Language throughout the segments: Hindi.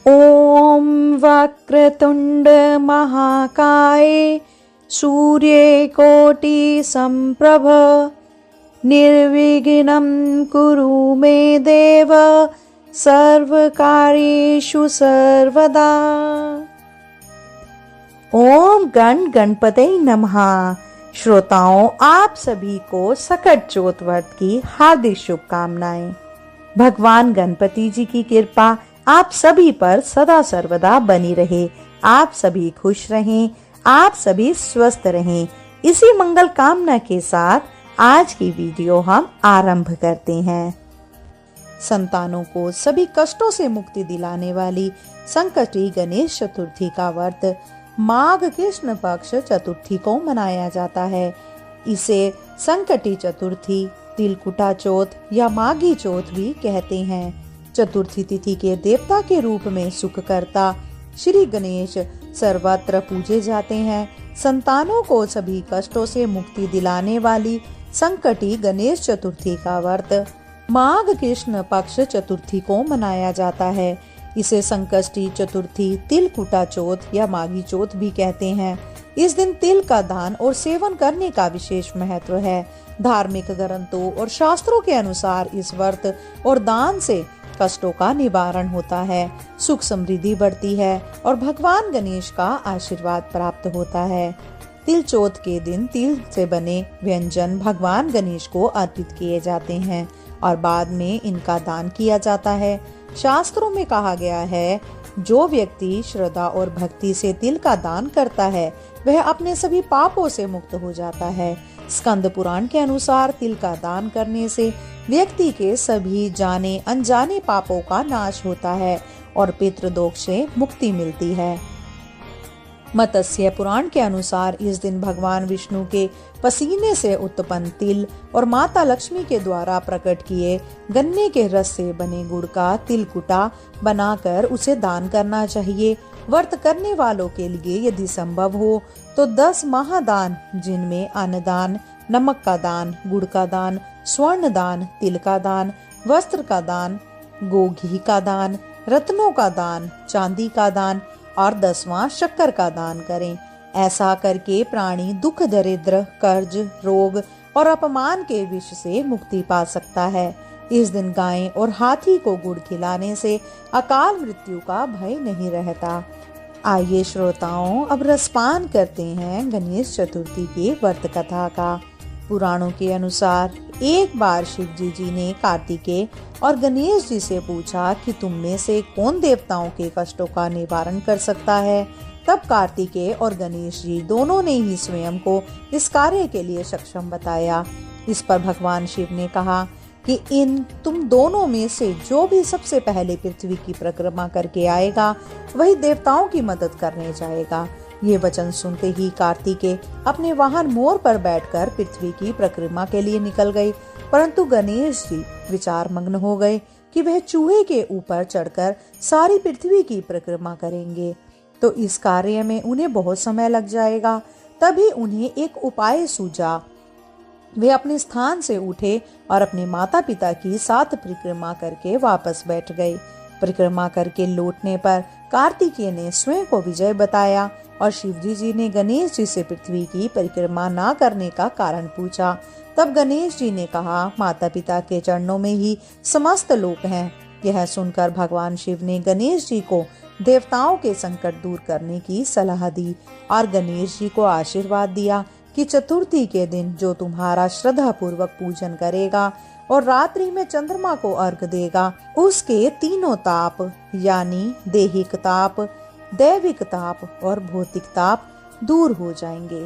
ॐ वक्रतुण्ड महाकाय सूर्यकोटि संप्रभ निर्विघ्नं कुरु मे देव सर्वकार्येषु सर्वदा। ओम गणपते नमः। श्रोताओं, आप सभी को सकट चौथ व्रत की हार्दिक शुभकामनाएं। भगवान गणपति जी की कृपा आप सभी पर सदा सर्वदा बनी रहे। आप सभी खुश रहें, आप सभी स्वस्थ रहें। इसी मंगल कामना के साथ आज की वीडियो हम आरंभ करते हैं। संतानों को सभी कष्टों से मुक्ति दिलाने वाली संकटी गणेश चतुर्थी का व्रत माघ कृष्ण पक्ष चतुर्थी को मनाया जाता है। इसे संकटी चतुर्थी, तिलकुटा चौथ या माघी चौथ भी कहते हैं। चतुर्थी तिथि के देवता के रूप में सुखकर्ता श्री गणेश सर्वत्र पूजे जाते हैं। संतानों को सभी कष्टों से मुक्ति दिलाने वाली संकटी गणेश चतुर्थी का व्रत माघ कृष्ण पक्ष चतुर्थी को मनाया जाता है। इसे संकष्टी चतुर्थी, तिलकुटा चौथ या माघी चौथ भी कहते हैं। इस दिन तिल का दान और सेवन करने का विशेष महत्व है। धार्मिक ग्रंथों और शास्त्रों के अनुसार इस व्रत और दान से कष्टों का निवारण होता है, सुख समृद्धि बढ़ती है और भगवान गणेश का आशीर्वाद प्राप्त होता है। तिल चौथ के दिन तिल से बने व्यंजन भगवान गणेश को अर्पित किए जाते हैं और बाद में इनका दान किया जाता है। शास्त्रों में कहा गया है, जो व्यक्ति श्रद्धा और भक्ति से तिल का दान करता है वह अपने सभी पापों से मुक्त हो जाता है। स्कंद पुराण के अनुसार तिल का दान करने से व्यक्ति के सभी जाने अनजाने पापों का नाश होता है और पितृदोष से मुक्ति मिलती है। मत्स्य पुराण के अनुसार इस दिन भगवान विष्णु के पसीने से उत्पन्न तिल और माता लक्ष्मी के द्वारा प्रकट किए गन्ने के रस से बने गुड़ का तिलकुटा बनाकर उसे दान करना चाहिए। व्रत करने वालों के लिए यदि संभव हो तो 10 महादान, जिनमें अन्नदान, नमक का दान, गुड़ का दान, स्वर्ण दान, तिल का दान, वस्त्र का दान, गोघी का दान, रत्नों का दान, चांदी का दान और 10वां शक्कर का दान करें। ऐसा करके प्राणी दुख, दरिद्र, कर्ज, रोग और अपमान के विष से मुक्ति पा सकता है। इस दिन गाय और हाथी को गुड़ खिलाने से अकाल मृत्यु का भय नहीं रहता। आइए श्रोताओं, अब रसपान करते हैं गणेश चतुर्थी के व्रत कथा का। पुराणों के अनुसार एक बार शिव जी ने कार्तिकेय और गणेश जी से पूछा कि तुम में से कौन देवताओं के कष्टों का निवारण कर सकता है। तब कार्तिकेय और गणेश जी दोनों ने ही स्वयं को इस कार्य के लिए सक्षम बताया। इस पर भगवान शिव ने कहा कि तुम दोनों में से जो भी सबसे पहले पृथ्वी की परिक्रमा करके आएगा वही देवताओं की मदद करने जाएगा। ये वचन सुनते ही कार्तिकेय अपने वाहन मोर पर बैठकर पृथ्वी की परिक्रमा के लिए निकल गए, परंतु गणेश जी विचार मग्न हो गए कि वह चूहे के ऊपर चढ़कर सारी पृथ्वी की परिक्रमा करेंगे तो इस कार्य में उन्हें बहुत समय लग जाएगा। तभी उन्हें एक उपाय सूझा। वे अपने स्थान से उठे और अपने माता पिता की 7 परिक्रमा करके वापस बैठ गए। परिक्रमा करके लौटने पर कार्तिकेय ने स्वयं को विजय बताया और शिवजी जी ने गणेश जी से पृथ्वी की परिक्रमा ना करने का कारण पूछा। तब गणेश जी ने कहा, माता पिता के चरणों में ही समस्त लोक हैं। यह सुनकर भगवान शिव ने गणेश जी को देवताओं के संकट दूर करने की सलाह दी और गणेश जी को आशीर्वाद दिया कि चतुर्थी के दिन जो तुम्हारा श्रद्धा पूर्वक पूजन करेगा और रात्रि में चंद्रमा को अर्घ देगा, उसके तीनों ताप यानी देहिक ताप, दैविक ताप और भौतिक ताप दूर हो जाएंगे।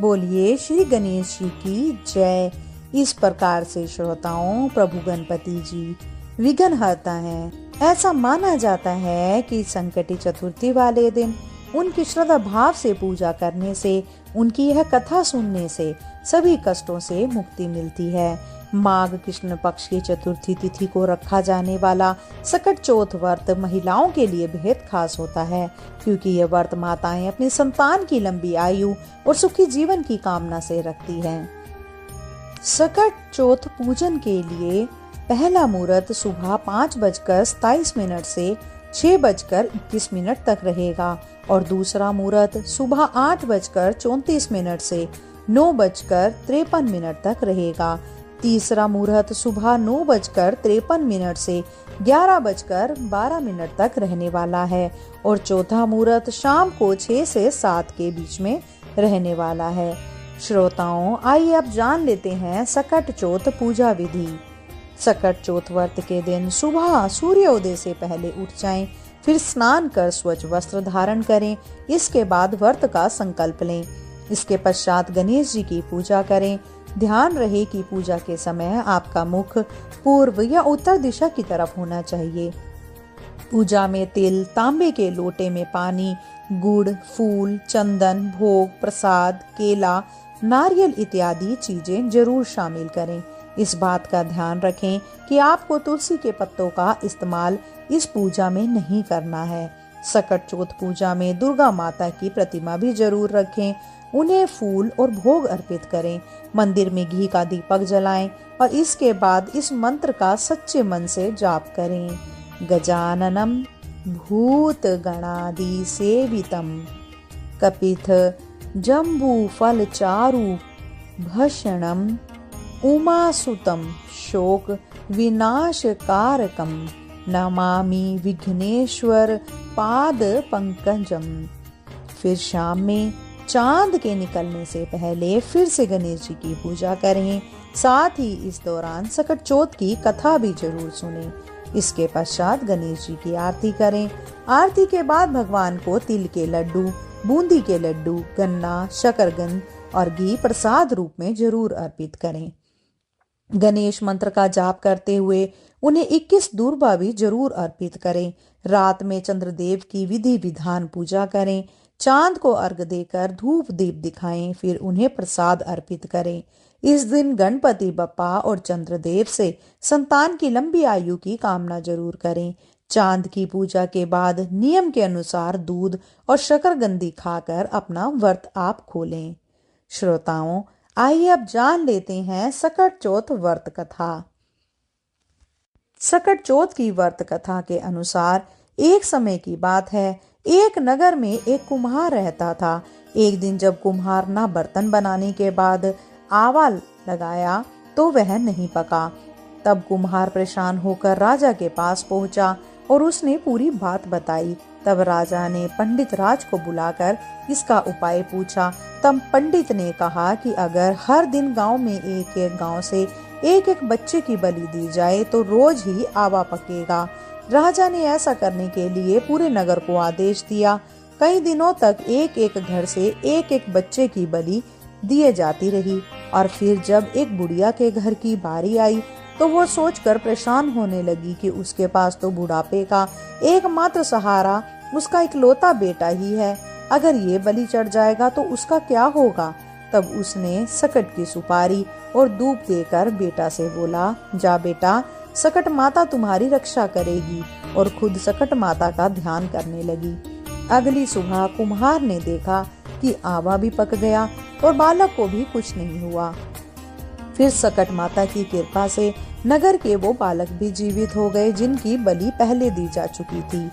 बोलिए श्री गणेश जी की जय। इस प्रकार से श्रोताओं, प्रभु गणपति जी विघ्नहर्ता हैं। ऐसा माना जाता है कि संकटी चतुर्थी वाले दिन उनकी श्रद्धा भाव से पूजा करने से, उनकी यह कथा सुनने से सभी कष्टों से मुक्ति मिलती है। माघ कृष्ण पक्ष की चतुर्थी तिथि को रखा जाने वाला सकट चौथ व्रत महिलाओं के लिए बेहद खास होता है, क्योंकि यह व्रत माताएं अपने संतान की लंबी आयु और सुखी जीवन की कामना से रखती हैं। सकट चौथ पूजन के लिए पहला मुहूर्त सुबह 5:27 से 6:21 तक रहेगा और दूसरा मुहूर्त सुबह 8:34 से 9:53 तक रहेगा। तीसरा मुहूर्त सुबह 9:53 से 11:12 तक रहने वाला है और चौथा मुहूर्त शाम को 6 से 7 के बीच में रहने वाला है। श्रोताओं, आइए अब जान लेते हैं सकट चौथ पूजा विधि। सकट चौथ व्रत के दिन सुबह सूर्योदय से पहले उठ जाएं, फिर स्नान कर स्वच्छ वस्त्र धारण करें। इसके बाद व्रत का संकल्प लें। इसके पश्चात गणेश जी की पूजा करें। ध्यान रहे कि पूजा के समय आपका मुख पूर्व या उत्तर दिशा की तरफ होना चाहिए। पूजा में तिल, तांबे के लोटे में पानी, गुड़, फूल, चंदन, भोग, प्रसाद, केला, नारियल इत्यादि चीजें जरूर शामिल करें। इस बात का ध्यान रखें कि आपको तुलसी के पत्तों का इस्तेमाल इस पूजा में नहीं करना है। सकट चौथ पूजा में दुर्गा माता की प्रतिमा भी जरूर रखें। उन्हें फूल और भोग अर्पित करें। मंदिर में घी का दीपक जलाएं और इसके बाद इस मंत्र का सच्चे मन से जाप करें। गजाननम भूत गणादि सेवितम कपिथ जम्बू फल चारु भषणम उमासुतम शोक विनाश कारकम नमामि विघ्नेश्वर पाद पंकजम। फिर शाम में चांद के निकलने से पहले फिर से गणेश जी की पूजा करें। साथ ही इस दौरान सकट चौथ की कथा भी जरूर सुनें। इसके पश्चात गणेश जी की आरती करें। आरती के बाद भगवान को तिल के लड्डू, बूंदी के लड्डू, गन्ना, शकरकंद और घी प्रसाद रूप में जरूर अर्पित करें। गणेश मंत्र का जाप करते हुए उन्हें 21 दूर्बा भी जरूर अर्पित करें। रात में चंद्रदेव की विधि विधान पूजा करें। चांद को अर्घ देकर धूप दीप दिखाएं, फिर उन्हें प्रसाद अर्पित करें। इस दिन गणपति बप्पा और चंद्रदेव से संतान की लंबी आयु की कामना जरूर करें। चांद की पूजा के बाद नियम के अनुसार दूध और शकरकंदी खाकर अपना व्रत आप खोलें। श्रोताओं, आइए अब जान लेते हैं सकट चौथ व्रत कथा। सकट चौथ की व्रत कथा के अनुसार एक समय की बात है, एक नगर में एक कुम्हार रहता था। एक दिन जब कुम्हार ना बर्तन बनाने के बाद आवा लगाया तो वह नहीं पका। तब कुम्हार परेशान होकर राजा के पास पहुंचा और उसने पूरी बात बताई। तब राजा ने पंडित राज को बुलाकर इसका उपाय पूछा। तब पंडित ने कहा कि अगर हर दिन गांव में एक एक गांव से एक एक बच्चे की बलि दी जाए तो रोज ही आवा पकेगा। राजा ने ऐसा करने के लिए पूरे नगर को आदेश दिया। कई दिनों तक एक एक घर से एक एक बच्चे की बलि दिए जाती रही और फिर जब एक बुढ़िया के घर की बारी आई तो वो सोचकर परेशान होने लगी कि उसके पास तो बुढ़ापे का एकमात्र सहारा उसका इकलौता बेटा ही है। अगर ये बलि चढ़ जाएगा तो उसका क्या होगा। तब उसने सकट की सुपारी और धूप देकर बेटा से बोला, जा बेटा, सकट माता तुम्हारी रक्षा करेगी, और खुद सकट माता का ध्यान करने लगी। अगली सुबह कुम्हार ने देखा कि आवा भी पक गया और बालक को भी कुछ नहीं हुआ। फिर सकट माता की कृपा से नगर के वो बालक भी जीवित हो गए जिनकी बलि पहले दी जा चुकी थी।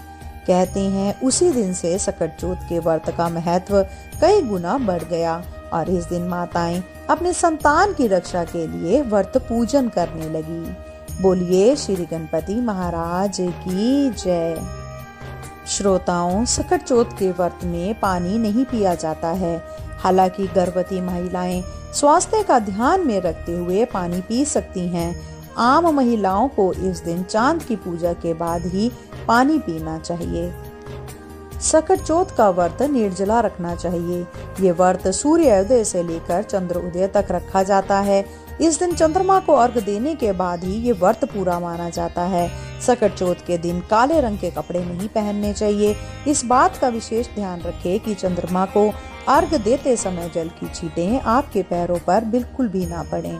कहते हैं उसी दिन से सकट चौथ के व्रत का महत्व कई गुना बढ़ गया और इस दिन माताएं अपने संतान की रक्षा के लिए व्रत पूजन करने लगी। बोलिए श्री गणपति महाराज की जय। श्रोताओं, सकट चौथ के व्रत में पानी नहीं पिया जाता है। हालांकि गर्भवती महिलाएं स्वास्थ्य का ध्यान में रखते हुए पानी पी सकती हैं। आम महिलाओं को इस दिन चांद की पूजा के बाद ही पानी पीना चाहिए। सकट चौथ का व्रत निर्जला रखना चाहिए। ये व्रत सूर्योदय से लेकर चंद्रोदय तक रखा जाता है। इस दिन चंद्रमा को अर्घ देने के बाद ही ये व्रत पूरा माना जाता है। सकट चौथ के दिन काले रंग के कपड़े नहीं पहनने चाहिए। इस बात का विशेष ध्यान रखें कि चंद्रमा को अर्घ देते समय जल की छींटें आपके पैरों पर बिल्कुल भी ना पड़ें।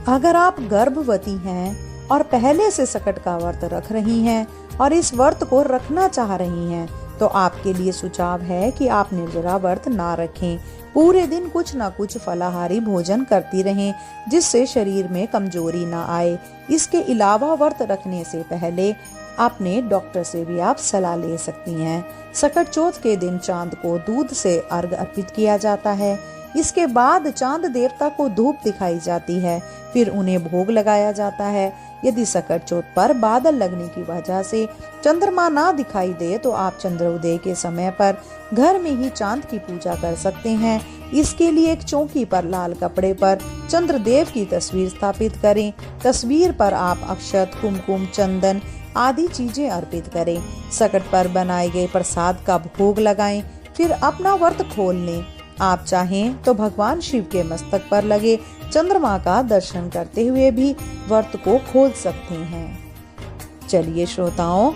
अगर आप गर्भवती हैं और पहले से सकट का व्रत रख रही हैं और इस व्रत को रखना चाह रही हैं तो आपके लिए सुझाव है कि आप निर्जला व्रत ना रखें। पूरे दिन कुछ न कुछ फलाहारी भोजन करती रहें जिससे शरीर में कमजोरी ना आए। इसके अलावा व्रत रखने से पहले अपने डॉक्टर से भी आप सलाह ले सकती हैं। सकट चौथ के दिन चांद को दूध से अर्घ अर्पित किया जाता है। इसके बाद चांद देवता को धूप दिखाई जाती है, फिर उन्हें भोग लगाया जाता है। यदि सकट चौथ पर बादल लगने की वजह से चंद्रमा ना दिखाई दे तो आप चंद्रोदय के समय पर घर में ही चांद की पूजा कर सकते हैं। इसके लिए एक चौकी पर लाल कपड़े पर चंद्रदेव की तस्वीर स्थापित करें। तस्वीर पर आप अक्षत, कुमकुम, चंदन आदि चीजें अर्पित करें। सकट पर बनाए गए प्रसाद का भोग लगाएं, फिर अपना व्रत खोल लें। आप चाहें तो भगवान शिव के मस्तक पर लगे चंद्रमा का दर्शन करते हुए भी व्रत को खोल सकते हैं। चलिए श्रोताओं,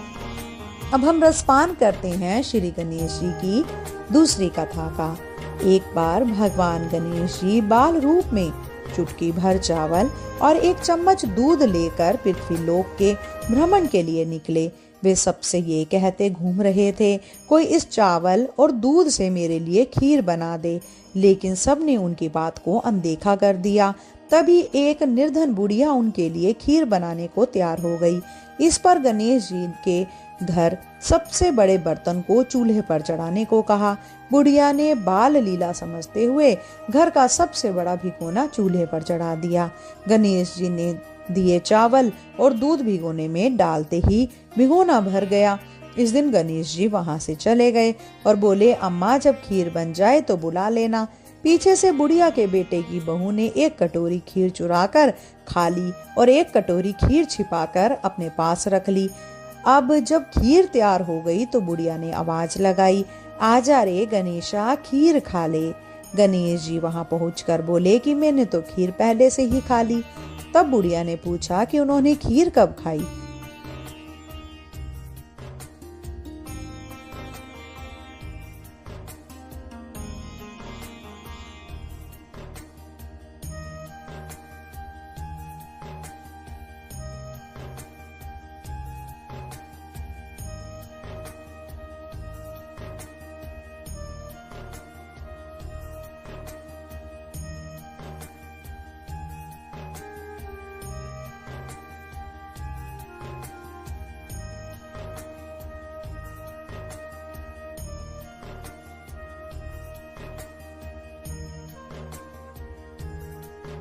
अब हम रसपान करते हैं श्री गणेश जी की दूसरी कथा का। एक बार भगवान गणेश जी बाल रूप में चुटकी भर चावल और एक चम्मच दूध लेकर पृथ्वी लोक के भ्रमण के लिए निकले। वे सबसे ये कहते घूम रहे थे, कोई इस चावल और दूध से मेरे लिए खीर बना दे। लेकिन सबने उनकी बात को अनदेखा कर दिया। तभी एक निर्धन बुढ़िया उनके लिए खीर बनाने को तैयार हो गई। इस पर गणेश जी के घर सबसे बड़े बर्तन को चूल्हे पर चढ़ाने को कहा। बुढ़िया ने बाल लीला समझते हुए घर का सबसे बड़ा भिगोना चूल्हे पर चढ़ा दिया। गणेश जी ने दिए चावल और दूध भिगोने में डालते ही भिगोना भर गया। इस दिन गणेश जी वहां से चले गए और बोले, अम्मा जब खीर बन जाए तो बुला लेना। पीछे से बुढ़िया के बेटे की बहू ने एक कटोरी खीर चुराकर खा ली और एक कटोरी खीर छिपाकर अपने पास रख ली। अब जब खीर तैयार हो गई तो बुढ़िया ने आवाज लगाई, आजा रे गणेशा, खीर खा ले। गणेश जी वहां पहुंचकर बोले कि मैंने तो खीर पहले से ही खा ली। तब बुढ़िया ने पूछा कि उन्होंने खीर कब खाई।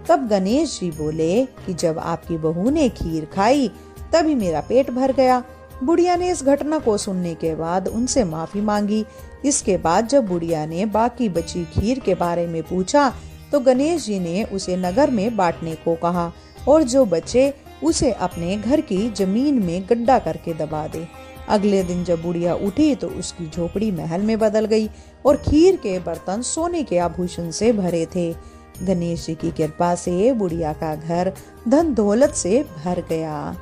तब गणेश जी बोले कि जब आपकी बहू ने खीर खाई तभी मेरा पेट भर गया। बुढ़िया ने इस घटना को सुनने के बाद उनसे माफी मांगी। इसके बाद जब बुढ़िया ने बाकी बची खीर के बारे में पूछा तो गणेश जी ने उसे नगर में बांटने को कहा और जो बचे उसे अपने घर की जमीन में गड्ढा करके दबा दे। अगले दिन जब बुढ़िया उठी तो उसकी झोपड़ी महल में बदल गई और खीर के बर्तन सोने के आभूषण से भरे थे। गणेश जी की कृपा से बुढ़िया का घर धन दौलत से भर गया।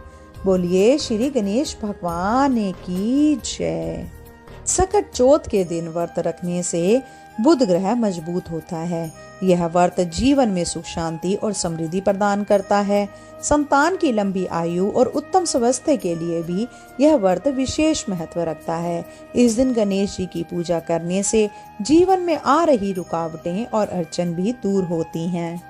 बोलिए श्री गणेश भगवान की जय। सकट चौथ के दिन व्रत रखने से बुध ग्रह मजबूत होता है। यह व्रत जीवन में सुख, शांति और समृद्धि प्रदान करता है। संतान की लंबी आयु और उत्तम स्वास्थ्य के लिए भी यह व्रत विशेष महत्व रखता है। इस दिन गणेश जी की पूजा करने से जीवन में आ रही रुकावटें और अड़चन भी दूर होती हैं।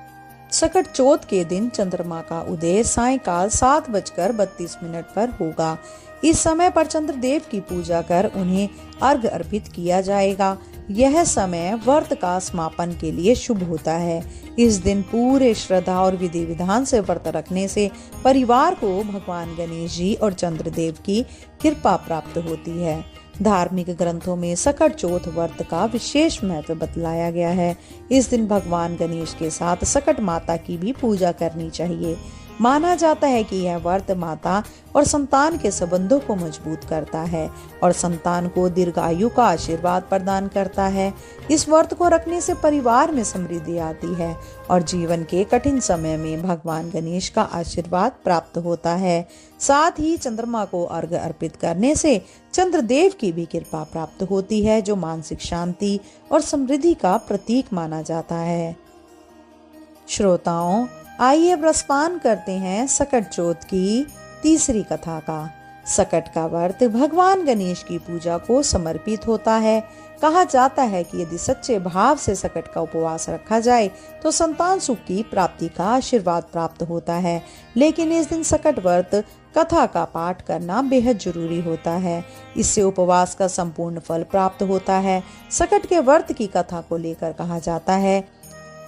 सकट चौथ के दिन चंद्रमा का उदय सायंकाल 7:32 पर होगा। इस समय पर चंद्रदेव की पूजा कर उन्हें अर्घ अर्पित किया जाएगा। यह समय व्रत का समापन के लिए शुभ होता है। इस दिन पूरे श्रद्धा और विधि विधान से व्रत रखने से परिवार को भगवान गणेश जी और चंद्रदेव की कृपा प्राप्त होती है। धार्मिक ग्रंथों में सकट चौथ व्रत का विशेष महत्व बतलाया गया है। इस दिन भगवान गणेश के साथ सकट माता की भी पूजा करनी चाहिए। माना जाता है कि यह व्रत माता और संतान के संबंधों को मजबूत करता है और संतान को दीर्घायु का आशीर्वाद प्रदान करता है। इस व्रत को रखने से परिवार में समृद्धि आती है और जीवन के कठिन समय में भगवान गणेश का आशीर्वाद प्राप्त होता है। साथ ही चंद्रमा को अर्घ अर्पित करने से चंद्रदेव की भी कृपा प्राप्त होती है, जो मानसिक शांति और समृद्धि का प्रतीक माना जाता है। श्रोताओं, आइए अब रसपान करते हैं सकट चौथ की तीसरी कथा का। सकट का व्रत भगवान गणेश की पूजा को समर्पित होता है। कहा जाता है कि यदि सच्चे भाव से सकट का उपवास रखा जाए तो संतान सुख की प्राप्ति का आशीर्वाद प्राप्त होता है। लेकिन इस दिन सकट व्रत कथा का पाठ करना बेहद जरूरी होता है। इससे उपवास का संपूर्ण फल प्राप्त होता है। सकट के व्रत की कथा को लेकर कहा जाता है,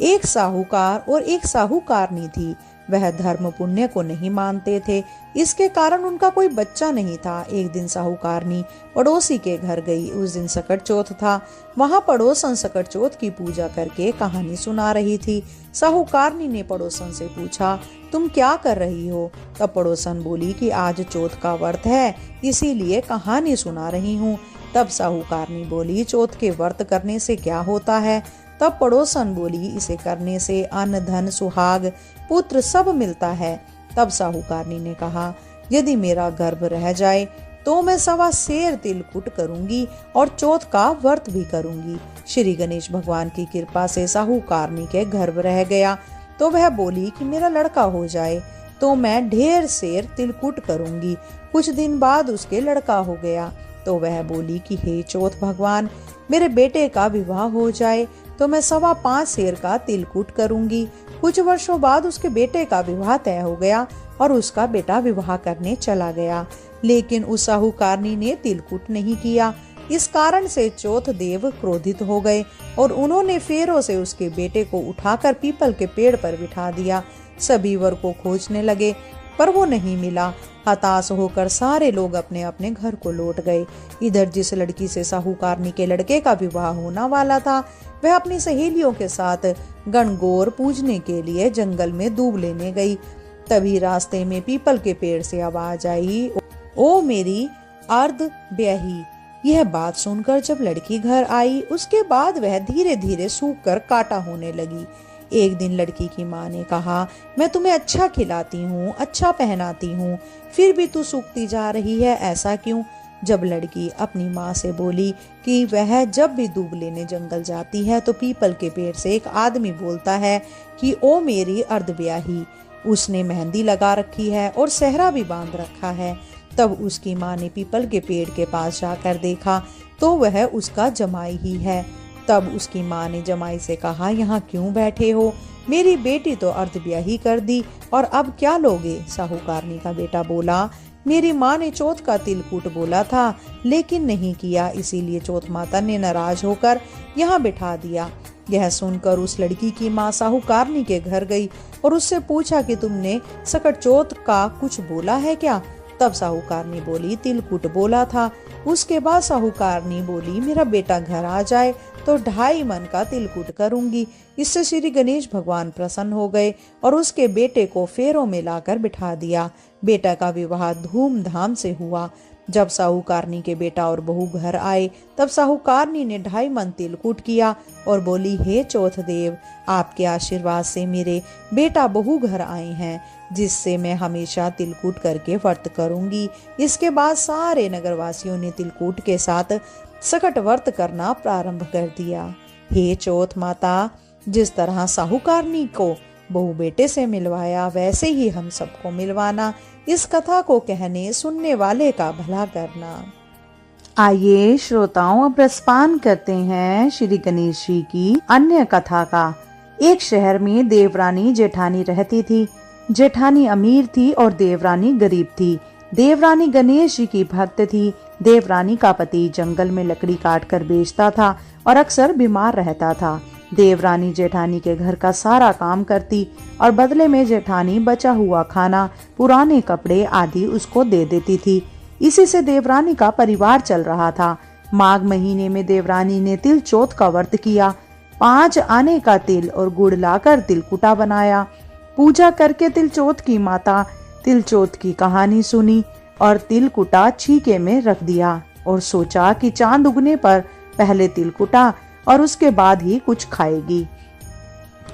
एक साहूकार और एक साहूकारनी थी। वह धर्म पुण्य को नहीं मानते थे, इसके कारण उनका कोई बच्चा नहीं था। एक दिन साहूकारनी पड़ोसी के घर गई। उस दिन सकट चौथ था। वहां पड़ोसन सकट चौथ की पूजा करके कहानी सुना रही थी। साहूकारनी ने पड़ोसन से पूछा, तुम क्या कर रही हो? तब पड़ोसन बोली कि आज चौथ का व्रत है, इसीलिए कहानी सुना रही हूँ। तब साहूकारनी बोली, चौथ के व्रत करने से क्या होता है? तब पड़ोसन बोली, इसे करने से अन्न धन सुहाग पुत्र सब मिलता है। तब साहूकारनी ने कहा, यदि मेरा गर्भ रह जाए तो मैं 1.25 सेर तिलकुट करूंगी और चौथ का व्रत भी करूंगी। श्री गणेश भगवान की कृपा से साहूकारनी के गर्भ रह गया तो वह बोली कि मेरा लड़का हो जाए तो मैं ढेर सेर तिलकुट करूंगी। कुछ दिन बाद उसके लड़का हो गया तो वह बोली कि हे चौथ भगवान, मेरे बेटे का विवाह हो जाए तो मैं 5.25 सेर का तिलकुट करूंगी। कुछ वर्षों बाद उसके बेटे का विवाह तय हो गया और उसका बेटा विवाह करने चला गया, लेकिन उस साहूकारनी ने तिलकुट नहीं किया। इस कारण से चौथ देव क्रोधित हो गए और उन्होंने फेरों से उसके बेटे को उठाकर पीपल के पेड़ पर बिठा दिया। सभी वर को खोजने लगे पर वो नहीं मिला। हताश होकर सारे लोग अपने अपने घर को लौट गए। इधर जिस लड़की से साहूकारनी के लड़के का विवाह होने वाला था, वह अपनी सहेलियों के साथ गणगौर पूजने के लिए जंगल में दूब लेने गई। तभी रास्ते में पीपल के पेड़ से आवाज आई, ओ मेरी अर्ध ब्याही। यह बात सुनकर जब लड़की घर आई, उसके बाद वह धीरे धीरे सूख कर काटा होने लगी। एक दिन लड़की की माँ ने कहा, मैं तुम्हें अच्छा खिलाती हूँ, अच्छा पहनाती हूँ, फिर भी तू सूखती जा रही है, ऐसा क्यों? जब लड़की अपनी माँ से बोली कि वह जब भी दूब लेने जंगल जाती है तो पीपल के पेड़ से एक आदमी बोलता है कि ओ मेरी अर्धब्याही, उसने मेहंदी लगा रखी है और सेहरा भी बांध रखा है। तब उसकी माँ ने पीपल के पेड़ के पास जाकर देखा तो वह उसका जमाई ही है। तब उसकी माँ ने जमाई से कहा, यहाँ क्यों बैठे हो? मेरी बेटी तो अर्धब्याही कर दी और अब क्या लोगे? साहूकारनी का बेटा बोला, मेरी माँ ने चौथ का तिलकुट बोला था लेकिन नहीं किया, इसीलिए चौथ माता ने नाराज होकर यहाँ बिठा दिया। यह सुनकर उस लड़की की माँ साहूकारनी के घर गई और उससे पूछा कि तुमने सकट चौथ का कुछ बोला है क्या? तब साहूकारनी बोली, तिलकुट बोला था। उसके बाद साहूकारनी बोली, मेरा बेटा घर आ जाए तो 2.5 मन का तिलकुट करूंगी। इससे श्री गणेश भगवान प्रसन्न हो गए और उसके बेटे को फेरों में लाकर बिठा दिया। बेटा का विवाह धूमधाम से हुआ। जब साहूकारनी के बेटा और बहू घर आए तब साहूकारनी ने 2.5 मन तिलकुट किया और बोली, हे चौथ देव, आपके आशीर्वाद से मेरे बेटा बहू घर आए हैं, जिससे मैं हमेशा तिलकुट करके व्रत करूंगी। इसके बाद सारे नगरवासियों ने तिलकुट के साथ सकट व्रत करना प्रारंभ कर दिया। हे चौथ माता, जिस तरह साहूकारनी को बहू बेटे से मिलवाया वैसे ही हम सबको मिलवाना। इस कथा को कहने सुनने वाले का भला करना। आइए श्रोताओं, अब रसपान करते हैं श्री गणेश जी की अन्य कथा का। एक शहर में देवरानी जेठानी रहती थी। जेठानी अमीर थी और देवरानी गरीब थी। देवरानी गणेश जी की भक्त थी। देवरानी का पति जंगल में लकड़ी काट कर बेचता था और अक्सर बीमार रहता था। देवरानी जेठानी के घर का सारा काम करती और बदले में जेठानी बचा हुआ खाना, पुराने कपड़े आदि उसको दे देती थी। इसी से देवरानी का परिवार चल रहा था। माघ महीने में देवरानी ने तिल चौथ का व्रत किया। 5 आने का तिल और गुड़ लाकर तिलकुटा बनाया। पूजा करके तिल चौथ की माता तिल चौथ की कहानी सुनी और तिलकुटा छीके में रख दिया और सोचा कि चांद उगने पर पहले तिलकुटा और उसके बाद ही कुछ खाएगी।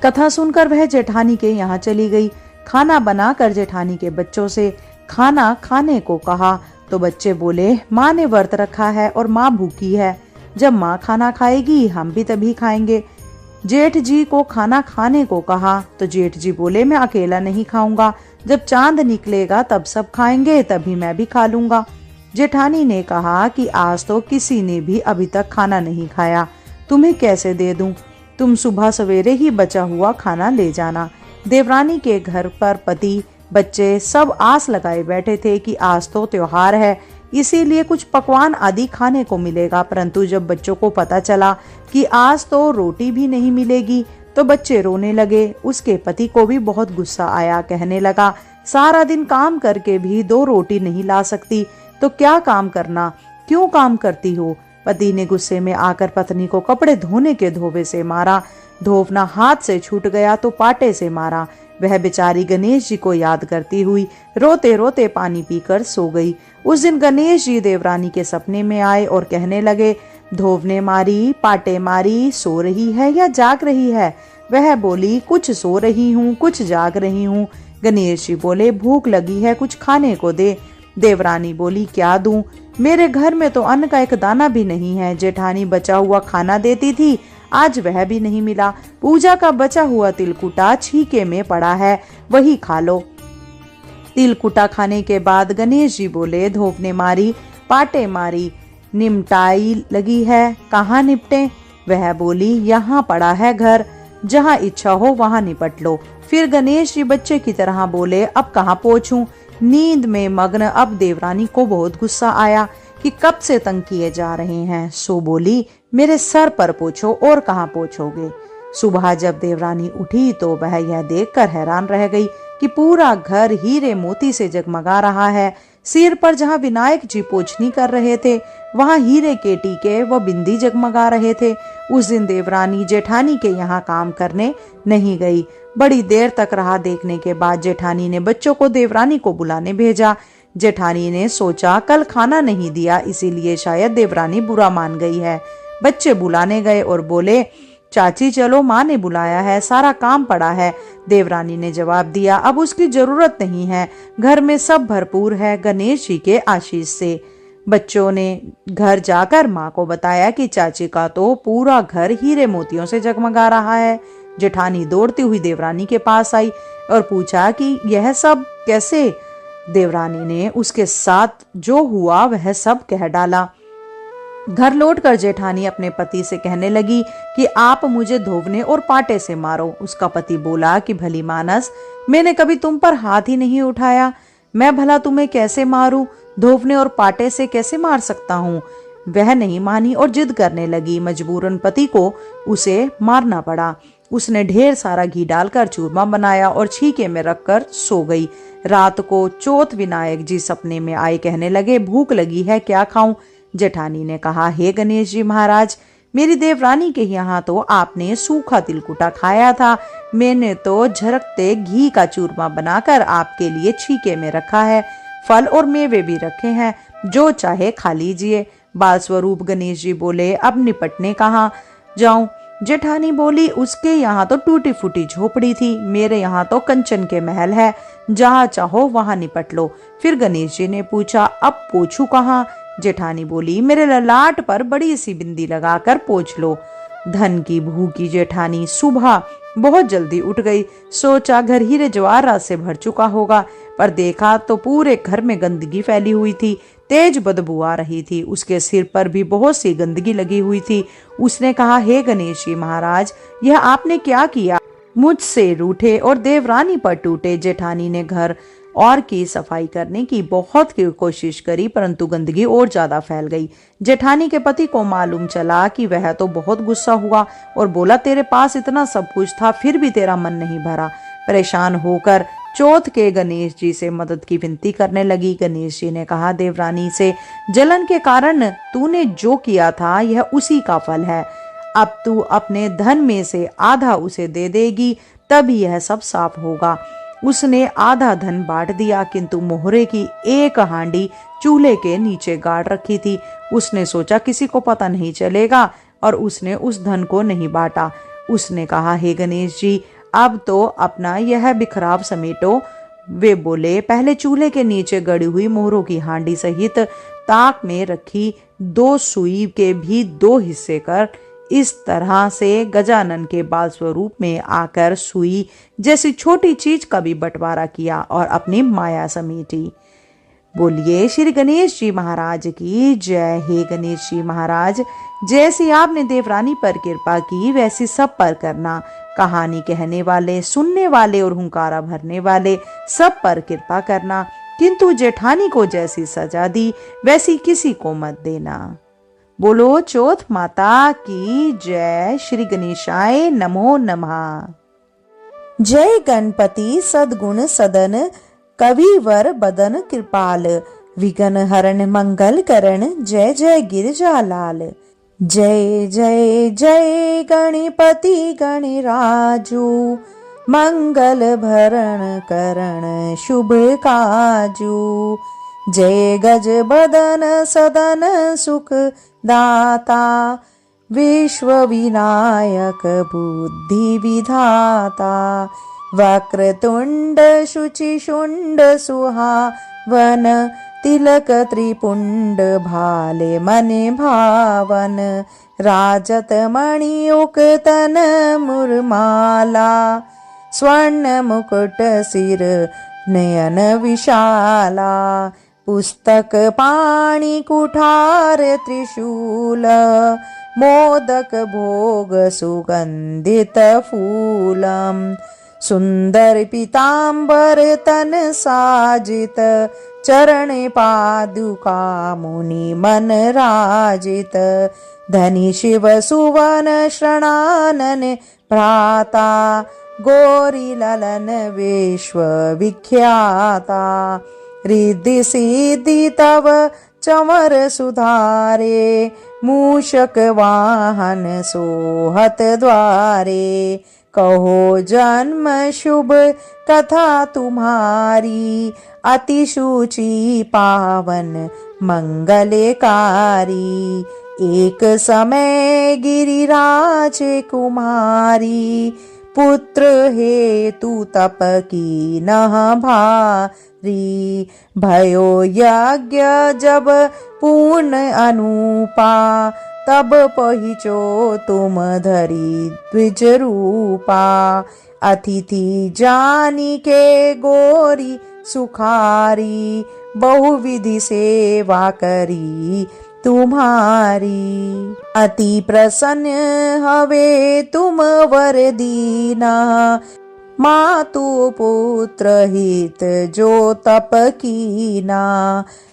कथा सुनकर वह जेठानी के यहाँ चली गई। खाना बनाकर जेठानी के बच्चों से खाना खाने को कहा तो बच्चे बोले, माँ ने व्रत रखा है और माँ भूखी है, जब माँ खाना खाएगी हम भी तभी खाएंगे। जेठ जी को खाना खाने को कहा तो जेठ जी बोले, मैं अकेला नहीं खाऊंगा, जब चांद निकलेगा तब सब खाएंगे, तभी मैं भी खा लूंगा। जेठानी ने कहा कि आज तो किसी ने भी अभी तक खाना नहीं खाया, तुम्हें कैसे दे दूं? तुम सुबह सवेरे ही बचा हुआ खाना ले जाना। देवरानी के घर पर पति बच्चे सब आस लगाए बैठे थे कि आज तो त्योहार है, इसीलिए कुछ पकवान आदि खाने को मिलेगा। परंतु जब बच्चों को पता चला कि आज तो रोटी भी नहीं मिलेगी तो बच्चे रोने लगे। उसके पति को भी बहुत गुस्सा आया। कहने लगा, सारा दिन काम करके भी 2 रोटी नहीं ला सकती तो क्या काम करना, क्यों काम करती हो। पति ने गुस्से में आकर पत्नी को कपड़े धोने के धोबे से मारा। धोवना हाथ से छूट गया तो पाटे से मारा। वह बेचारी गणेश जी को याद करती हुई रोते रोते पानी पीकर सो गई। उस दिन गणेश जी देवरानी के सपने में आए और कहने लगे, धोवने मारी, पाटे मारी, सो रही है या जाग रही है। वह बोली, कुछ सो रही हूँ, कुछ जाग रही हूँ। गणेश जी बोले, भूख लगी है, कुछ खाने को दे। देवरानी बोली, क्या दूं, मेरे घर में तो अन्न का एक दाना भी नहीं है। जेठानी बचा हुआ खाना देती थी, आज वह भी नहीं मिला। पूजा का बचा हुआ तिलकुटा छीके में पड़ा है, वही खा लो। तिलकुटा खाने के बाद गणेश जी बोले, धोपने मारी, पाटे मारी, निमटाई लगी है, कहाँ निपटे। वह बोली, यहाँ पड़ा है घर, जहाँ इच्छा हो वहाँ निपट लो। फिर गणेश जी बच्चे की तरह बोले, अब कहाँ पहुँचूं। नींद में मग्न अब देवरानी को बहुत गुस्सा आया कि कब से तंग किए जा रहे हैं। सो बोली, मेरे सर पर पोछो, और कहाँ पोछोगे। सुबह जब देवरानी उठी तो वह यह देखकर हैरान रह गई कि पूरा घर हीरे मोती से जगमगा रहा है। सिर पर जहाँ विनायक जी पोछनी कर रहे थे, वहाँ हीरे के टीके व बिंदी जगमगा रहे थे। उस दिन देवरानी जेठानी के यहाँ काम करने नहीं गई। बड़ी देर तक राह देखने के बाद जेठानी ने बच्चों को देवरानी को बुलाने भेजा। जेठानी ने सोचा, कल खाना नहीं दिया, इसीलिए शायद देवरानी बुरा मान गई है। बच्चे बुलाने गए और बोले, चाची चलो, माँ ने बुलाया है, सारा काम पड़ा है। देवरानी ने जवाब दिया, अब उसकी जरूरत नहीं है, घर में सब भरपूर है गणेश जी के आशीष से। बच्चों ने घर जाकर माँ को बताया कि चाची का तो पूरा घर हीरे मोतियों से जगमगा रहा है। जेठानी दौड़ती हुई देवरानी के पास आई और पूछा कि यह सब कैसे। देवरानी ने उसके साथ जो हुआ वह सब कह डाला। घर लौटकर जेठानी अपने पति से कहने लगी कि आप मुझे धोवने और पाटे से मारो। उसका पति बोला कि भली मानस, मैंने कभी तुम पर हाथ ही नहीं उठाया, मैं भला तुम्हें कैसे मारूं, धोवने और पाटे से कैसे मार सकता हूँ। वह नहीं मानी और जिद करने लगी। मजबूरन पति को उसे मारना पड़ा। उसने ढेर सारा घी डालकर चूरमा बनाया और छीके में रखकर सो गई। रात को चौथ विनायक जी सपने में आए। कहने लगे, भूख लगी है, क्या खाऊं। जेठानी ने कहा, हे गणेश जी महाराज, मेरी देवरानी के यहाँ तो आपने सूखा तिलकुटा खाया था, मैंने तो झरकते घी का चूरमा बनाकर आपके लिए छीके में रखा है, फल और मेवे भी रखे हैं, जो चाहे खा लीजिए। बाल स्वरूप गणेश जी बोले, अब निपटने कहाँ जाऊं। जेठानी बोली, उसके यहाँ तो टूटी फूटी झोपड़ी थी, मेरे यहाँ तो कंचन के महल है, जहाँ चाहो वहां निपट लो। फिर गणेश जी ने पूछा, अब पोछू कहाँ। जेठानी बोली, मेरे ललाट पर बड़ी सी बिंदी लगाकर पोंछ लो। धन की भूखी जेठानी सुबह बहुत जल्दी उठ गई। सोचा घर हीरे जवाहरात से भर चुका होगा, पर देखा तो पूरे घर में गंदगी फैली हुई थी, तेज बदबू आ रही थी। उसके सिर पर भी बहुत सी गंदगी लगी हुई थी। उसने कहा, हे गणेश जी महाराज, यह आपने क्या किया। मुझसे रूठे और देवरानी पर टूटे। जेठानी ने घर और की सफाई करने की बहुत की कोशिश करी, परंतु गंदगी और ज्यादा फैल गई। जेठानी के पति को मालूम चला कि वह तो बहुत गुस्सा हुआ और बोला, तेरे पास इतना सब कुछ था, फिर भी तेरा मन नहीं भरा। परेशान होकर चौथ के गणेश जी से मदद की विनती करने लगी। गणेश जी ने कहा, देवरानी से जलन के कारण तूने जो किया था यह उसी का फल है। अब तू अपने धन में से आधा उसे दे देगी, तभी यह सब साफ होगा। उसने आधा धन बांट दिया, किंतु मोहरे की एक हांडी चूल्हे के नीचे गाड़ रखी थी। उसने सोचा किसी को पता नहीं चलेगा और उसने उस धन को नहीं बांटा। उसने कहा, हे गणेश जी, अब तो अपना यह बिखराव समेटो। वे बोले, पहले चूल्हे के नीचे गड़ी हुई मोहरों की हांडी सहित ताक में रखी 2 सुई के भी 2 हिस्से कर इस तरह से गजानन के बाल स्वरूप में आकर सुई जैसी छोटी चीज का भी बंटवारा किया और अपनी माया समेटी। बोलिए श्री गणेश जी महाराज की जय। हे गणेश जी महाराज, जैसी आपने देवरानी पर कृपा की वैसी सब पर करना। कहानी कहने वाले, सुनने वाले और हुंकारा भरने वाले सब पर कृपा करना, किंतु जेठानी को जैसी सजा दी वैसी किसी को मत देना। बोलो चौथ माता की जय। श्री गणेशाय नमो नमः। जय गणपति सद्गुण सदन, कविवर बदन कृपाल, विघ्न हरण मंगल करण, जय जय गिरजालाल। जय जय जय गणपति गणराजू, मंगल भरण करण शुभ काजू। जय गज बदन सदन सुख दाता, विश्व विनायक बुद्धि विधाता। वक्रतुंड शुचि शुंड सुहावन, तिलक त्रिपुंड भाले मने भावन। राजत मणियुक तन मुरमाला, स्वर्ण मुकुट सिर नयन विशाला। पुस्तक पाणि कुठार त्रिशूल, मोदक भोग सुगंधित फूलम। सुंदर पीतांबर तन साजित, चरणे पादुका मुनि मन राजित। धनी शिव सुवन शरणानन भ्राता, गोरी ललन विश्व विख्याता। रिद्धि सिद्धि तव चमर सुधारे, मूषक वाहन सोहत द्वारे। कहो जन्म शुभ कथा तुम्हारी, अति शुचि पावन मंगलकारी। एक समय गिरिराज कुमारी, पुत्र हेतु तप की नह भारी। भयो यज्ञ जब पूर्ण अनुपा, तब पहिचो तुम धरी द्विज रूपा। अतिथि जानी के गोरी सुखारी, बहुविधि सेवा करी तुम्हारी। अति प्रसन्न हवे तुम वर दीना, मातु पुत्र हित जो तप कीना।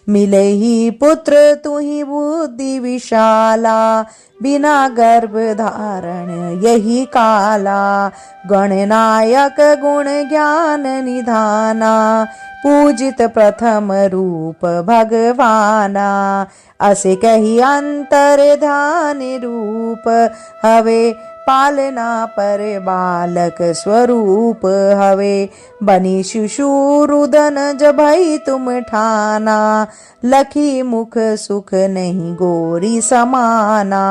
मिले ही पुत्र तुहि बुद्धि विशाला, बिना गर्भ धारण यही काला। गणनायक गुण ज्ञान निधाना, पूजित प्रथम रूप भगवाना। असे कही अंतर ध्यान रूप हवे, पालना पर बालक स्वरूप हवे। बनी शिशुरुदन जभई तुम ठाना, लखी मुख सुख नहीं गोरी समाना।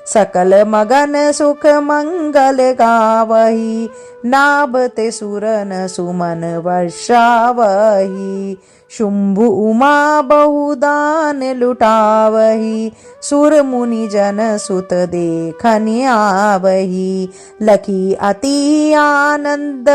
सकल मगन सुख मंगल गावही, नाभते सुरन सुमन वर्षावही। शुंभु उमा बहुदान लुटावही, सुर मुनि जन सुत देखनि आवही। लखी अति आनंद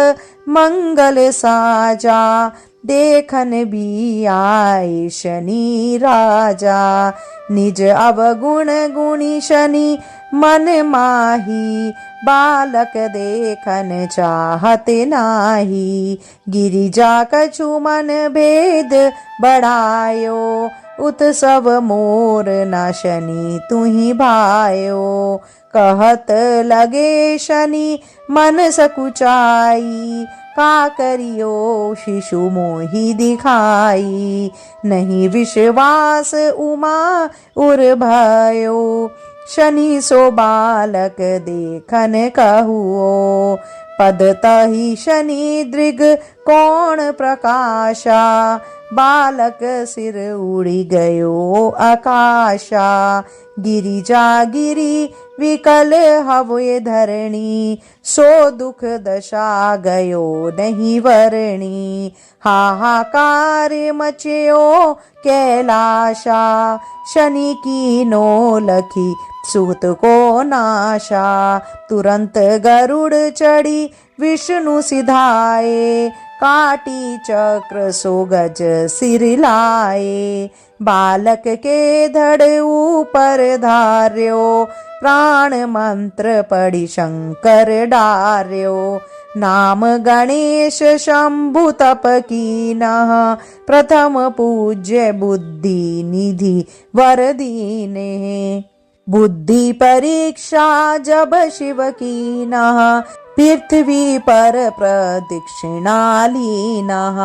मंगल साजा, देखन भी आए शनि राजा। निज अवगुण गुणी शनि मन माही, बालक देखन चाहत नाही। गिरिजा कछु मन भेद बढ़ायो, उत्सव मोर न शनि तुहि भायो। कहत लगे शनि मन सकुचाई, का करियो शिशु मोहि दिखाई। नहीं विश्वास उमा उर भयो, शनि सो बालक देखन कहुओ। पद तहि शनि दृग कोण प्रकाशा, बालक सिर उड़ी गयो आकाशा। गिरिजा गिरी विकल हवे धरणी, सो दुख दशा गयो नहीं वरणी। हाहाकार मचयो कैलाशा, शनि की नो लखी सूत को नाशा। तुरंत गरुड़ चढ़ी विष्णु सिधाए, काटी चक्र सो गज सिर लाए। बालक के धड़ ऊपर धार्यो, प्राण मंत्र पढ़ी शंकर डार्यो। नाम गणेश शंभु तप कीनः, प्रथम पूज्य बुद्धि निधि वर दीने। बुद्धि परीक्षा जब शिव कीनः, पृथ्वी पर प्रदक्षिणा लीनः।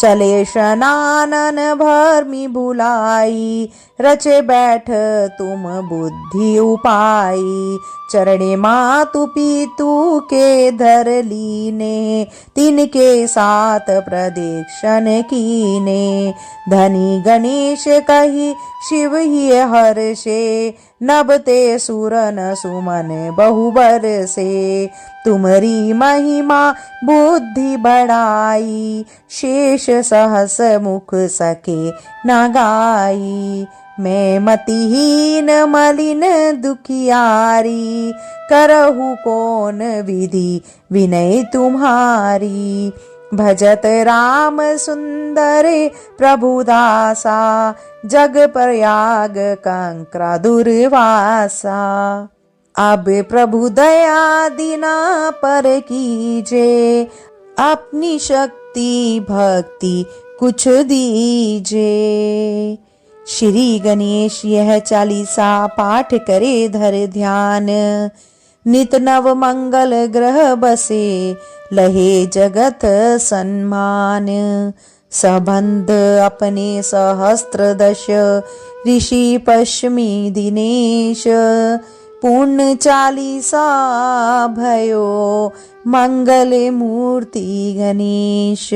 चले शनानन भर्मि भुलाई, रचे बैठ तुम बुद्धि उपाई। चरणे मातु पितु के धर लीने, तिनके साथ प्रदक्षिण कीने। धनी गणेश कही शिव ही हर्षे, नभते सुरन सुमन बहु बरसे। तुम्हारी महिमा बुद्धि बढ़ाई, शेष सहस मुख सके न गाई। मैं मतिहीन मलिन दुखियारी, करहु कौन विधि विनय तुम्हारी। भजत राम सुंदर प्रभुदासा, जग प्रयाग कंक्रा दुर्वासा। अब प्रभु दया दीना पर कीजे, अपनी शक्ति भक्ति कुछ दीजे। श्री गणेश यह चालीसा पाठ करे धर ध्यान, नित नव मंगल ग्रह बसे लहे जगत सम्मान। सबंध अपने सहस्त्र दश, ऋषि पश्चिमी दिनेश। पूर्ण चालीसा भयो, मंगल मूर्ति गणेश।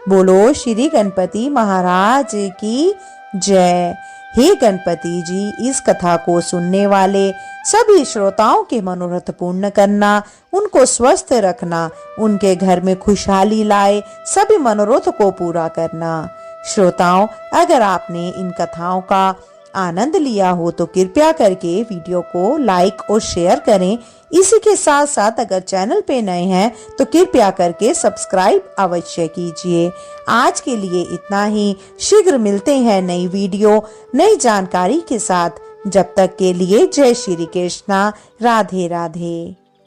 बोलो श्री गणपति महाराज की जय। हे गणपति जी, इस कथा को सुनने वाले सभी श्रोताओं के मनोरथ पूर्ण करना, उनको स्वस्थ रखना, उनके घर में खुशहाली लाए, सभी मनोरथ को पूरा करना। श्रोताओं, अगर आपने इन कथाओं का आनंद लिया हो तो कृपया करके वीडियो को लाइक और शेयर करें। इसी के साथ साथ अगर चैनल पे नए हैं तो कृपया करके सब्सक्राइब अवश्य कीजिए। आज के लिए इतना ही। शीघ्र मिलते हैं नई वीडियो नई जानकारी के साथ। जब तक के लिए जय श्री कृष्णा, राधे राधे।